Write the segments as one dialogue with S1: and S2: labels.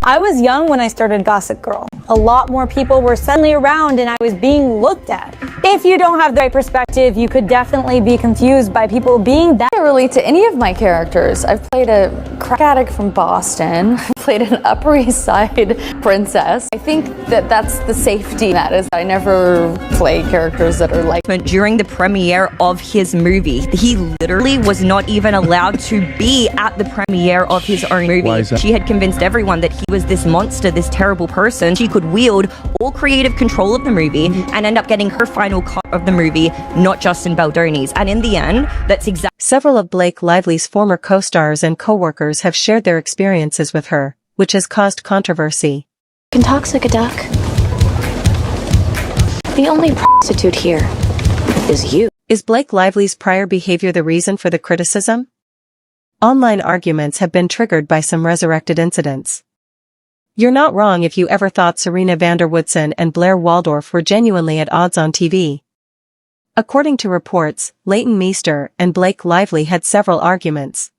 S1: I was young when I started Gossip Girl. A lot more people were suddenly around and I was being looked at. If you don't have the right perspective, you could definitely be confused by people being that.
S2: I relate to any of my characters. I've played a crack addict from Boston. I've played an Upper East Side princess. I think that that's the safety that is. I never play characters that are like...
S3: During the premiere of his movie, he literally was not even allowed to be at the premiere of his own movie.
S4: Why is that?
S3: She had convinced everyone that he was this monster, this terrible person. She could wield all creative control of the movie and end up getting her final cut of the movie, not Justin Baldoni's. And in the end, that's exactly...
S5: Several of Blake Lively's former co-stars and co-workers have shared their experiences with her, which has caused controversy.
S6: Can talk like a duck. The only prostitute here is you.
S5: Is Blake Lively's prior behavior the reason for the criticism? Online arguments have been triggered by some resurrected incidents. You're not wrong if you ever thought Serena van der Woodsen and Blair Waldorf were genuinely at odds on TV. According to reports, Leighton Meester and Blake Lively had several arguments.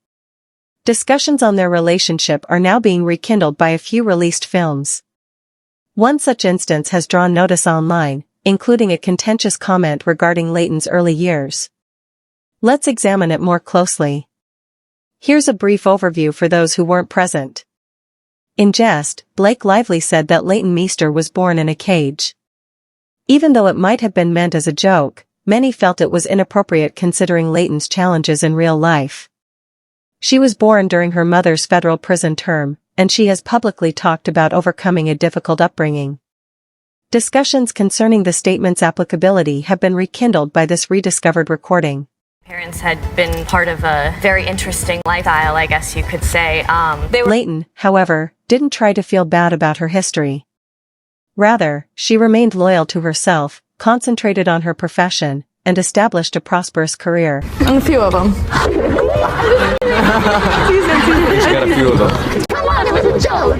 S5: Discussions on their relationship are now being rekindled by a few released films. One such instance has drawn notice online, including a contentious comment regarding Leighton's early years. Let's examine it more closely. Here's a brief overview for those who weren't present. In jest, Blake Lively said that Leighton Meester was born in a cage. Even though it might have been meant as a joke, many felt it was inappropriate considering Leighton's challenges in real life. She was born during her mother's federal prison term, and she has publicly talked about overcoming a difficult upbringing. Discussions concerning the statement's applicability have been rekindled by this rediscovered recording.
S7: Parents had been part of a very interesting lifestyle, I guess you could say.
S5: Leighton, however, didn't try to feel bad about her history. Rather, she remained loyal to herself, concentrated on her profession, and established a prosperous career.
S2: And a few of them.
S4: He's got a few of them.
S2: Come on, it was a joke.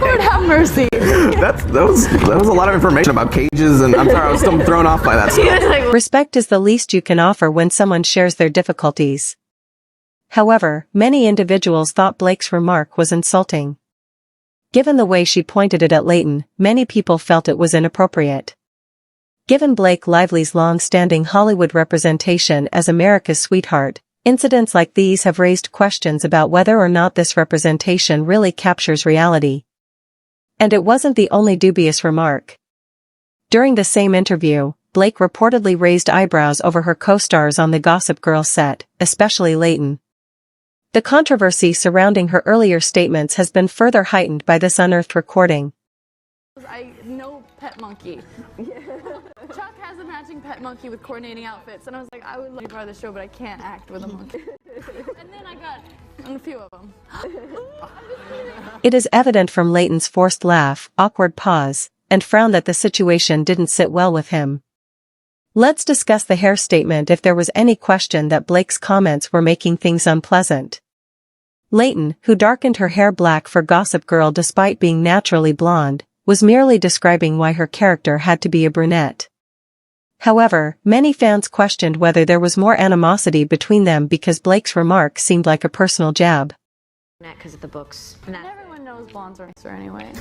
S2: Lord have mercy.
S8: That was a lot of information about cages, and I'm sorry, I was still thrown off by that stuff.
S5: Respect is the least you can offer when someone shares their difficulties. However, many individuals thought Blake's remark was insulting. Given the way she pointed it at Leighton, many people felt it was inappropriate. Given Blake Lively's long-standing Hollywood representation as America's sweetheart, incidents like these have raised questions about whether or not this representation really captures reality. And it wasn't the only dubious remark. During the same interview, Blake reportedly raised eyebrows over her co-stars on the Gossip Girl set, especially Leighton. The controversy surrounding her earlier statements has been further heightened by this unearthed recording.
S2: I know Pet Monkey. Chuck has a matching Pet Monkey with coordinating outfits, and I was like, I would love to be part of the show, but I can't act with a monkey. And then I got a few of them.
S5: It is evident from Leighton's forced laugh, awkward pause, and frown that the situation didn't sit well with him. Let's discuss the hair statement if there was any question that Blake's comments were making things unpleasant. Leighton, who darkened her hair black for Gossip Girl despite being naturally blonde, was merely describing why her character had to be a brunette. However, many fans questioned whether there was more animosity between them because Blake's remark seemed like a personal jab.
S7: Because of the books.
S2: And everyone knows blondes are nicer anyway.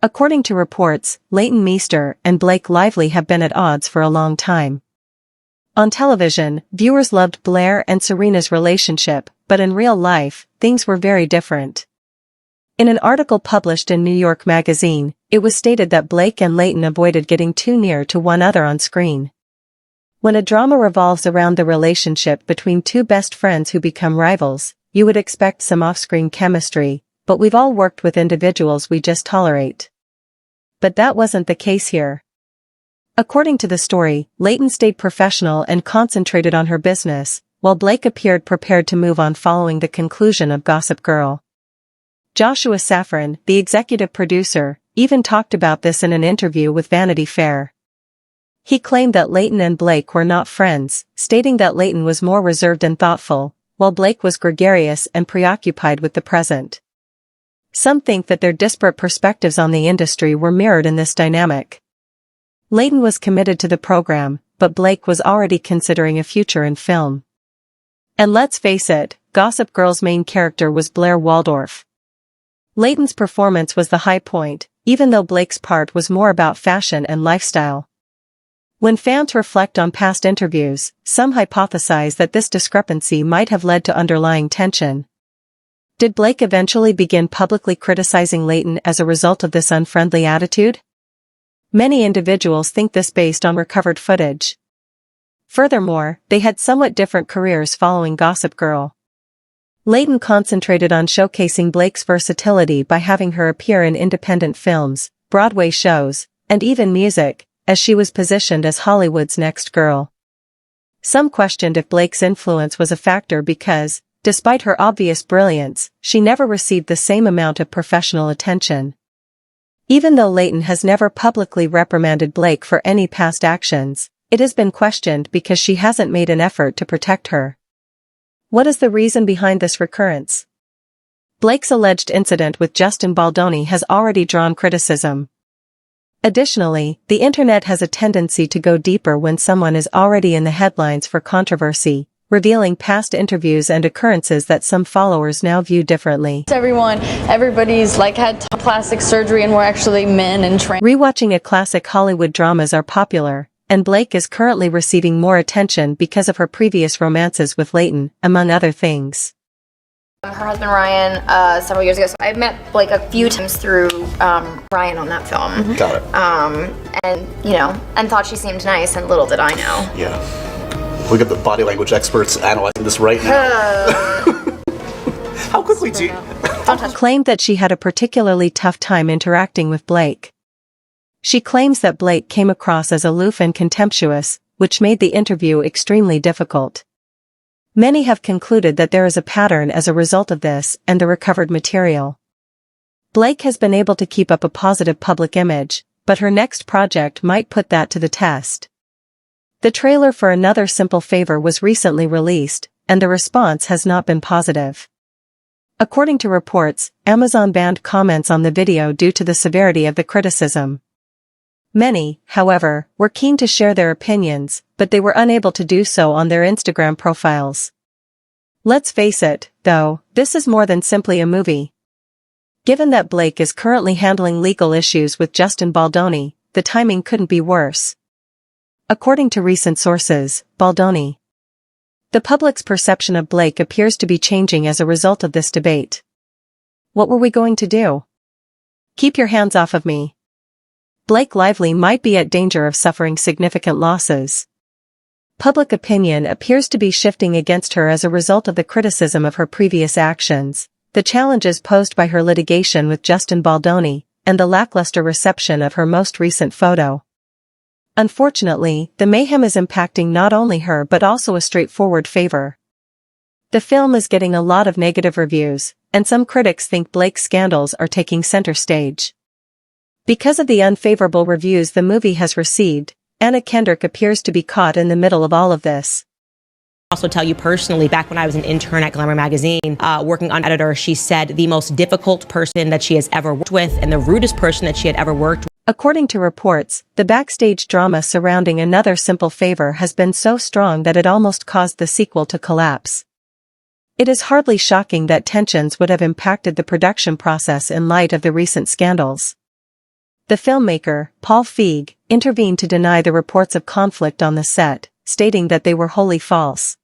S5: According to reports, Leighton Meester and Blake Lively have been at odds for a long time. On television, viewers loved Blair and Serena's relationship, but in real life, things were very different. In an article published in New York Magazine, it was stated that Blake and Leighton avoided getting too near to one another on screen. When a drama revolves around the relationship between two best friends who become rivals, you would expect some off-screen chemistry, but we've all worked with individuals we just tolerate. But that wasn't the case here. According to the story, Leighton stayed professional and concentrated on her business, while Blake appeared prepared to move on following the conclusion of Gossip Girl. Joshua Safran, the executive producer, even talked about this in an interview with Vanity Fair. He claimed that Leighton and Blake were not friends, stating that Leighton was more reserved and thoughtful, while Blake was gregarious and preoccupied with the present. Some think that their disparate perspectives on the industry were mirrored in this dynamic. Leighton was committed to the program, but Blake was already considering a future in film. And let's face it, Gossip Girl's main character was Blair Waldorf. Leighton's performance was the high point, even though Blake's part was more about fashion and lifestyle. When fans reflect on past interviews, some hypothesize that this discrepancy might have led to underlying tension. Did Blake eventually begin publicly criticizing Leighton as a result of this unfriendly attitude? Many individuals think this based on recovered footage. Furthermore, they had somewhat different careers following Gossip Girl. Leighton concentrated on showcasing Blake's versatility by having her appear in independent films, Broadway shows, and even music, as she was positioned as Hollywood's next girl. Some questioned if Blake's influence was a factor because, despite her obvious brilliance, she never received the same amount of professional attention. Even though Leighton has never publicly reprimanded Blake for any past actions, it has been questioned because she hasn't made an effort to protect her. What is the reason behind this recurrence? Blake's alleged incident with Justin Baldoni has already drawn criticism. Additionally, the internet has a tendency to go deeper when someone is already in the headlines for controversy, revealing past interviews and occurrences that some followers now view differently.
S2: Everybody's had plastic surgery and we're actually men and trained.
S5: Rewatching a classic Hollywood dramas are popular, and Blake is currently receiving more attention because of her previous romances with Leighton, among other things.
S9: Her husband Ryan, several years ago, so I met Blake a few times through Ryan on that film.
S10: Got it.
S9: And thought she seemed nice, and little did I know.
S10: Yeah. We got the body language experts analyzing this right now. How quickly do you...
S5: Claimed that she had a particularly tough time interacting with Blake. She claims that Blake came across as aloof and contemptuous, which made the interview extremely difficult. Many have concluded that there is a pattern as a result of this and the recovered material. Blake has been able to keep up a positive public image, but her next project might put that to the test. The trailer for Another Simple Favor was recently released, and the response has not been positive. According to reports, Amazon banned comments on the video due to the severity of the criticism. Many, however, were keen to share their opinions, but they were unable to do so on their Instagram profiles. Let's face it, though, this is more than simply a movie. Given that Blake is currently handling legal issues with Justin Baldoni, the timing couldn't be worse. According to recent sources, Baldoni. The public's perception of Blake appears to be changing as a result of this debate. What were we going to do? Keep your hands off of me. Blake Lively might be at danger of suffering significant losses. Public opinion appears to be shifting against her as a result of the criticism of her previous actions, the challenges posed by her litigation with Justin Baldoni, and the lackluster reception of her most recent photo. Unfortunately, the mayhem is impacting not only her but also a straightforward favor. The film is getting a lot of negative reviews, and some critics think Blake's scandals are taking center stage. Because of the unfavorable reviews the movie has received, Anna Kendrick appears to be caught in the middle of all of this.
S11: Also tell you personally, back when I was an intern at Glamour magazine, working on editor, she said the most difficult person that she has ever worked with and the rudest person that she had ever worked with.
S5: According to reports, the backstage drama surrounding Another Simple Favor has been so strong that it almost caused the sequel to collapse. It is hardly shocking that tensions would have impacted the production process in light of the recent scandals. The filmmaker, Paul Feig, intervened to deny the reports of conflict on the set, stating that they were wholly false.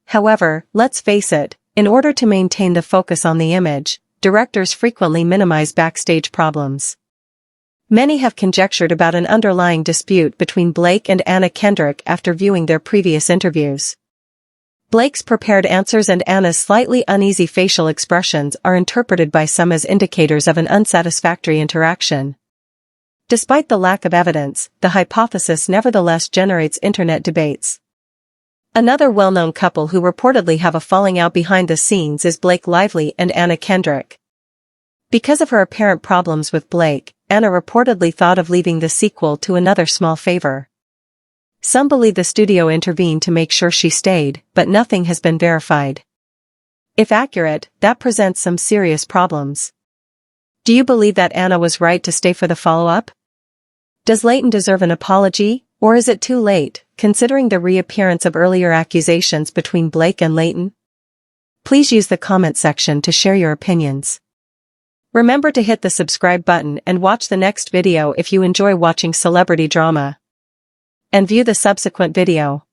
S5: However, let's face it, in order to maintain the focus on the image, directors frequently minimize backstage problems. Many have conjectured about an underlying dispute between Blake and Anna Kendrick after viewing their previous interviews. Blake's prepared answers and Anna's slightly uneasy facial expressions are interpreted by some as indicators of an unsatisfactory interaction. Despite the lack of evidence, the hypothesis nevertheless generates internet debates. Another well-known couple who reportedly have a falling out behind the scenes is Blake Lively and Anna Kendrick. Because of her apparent problems with Blake, Anna reportedly thought of leaving the sequel to Another Small Favor. Some believe the studio intervened to make sure she stayed, but nothing has been verified. If accurate, that presents some serious problems. Do you believe that Anna was right to stay for the follow-up? Does Leighton deserve an apology, or is it too late, considering the reappearance of earlier accusations between Blake and Leighton? Please use the comment section to share your opinions. Remember to hit the subscribe button and watch the next video if you enjoy watching celebrity drama. And view the subsequent video.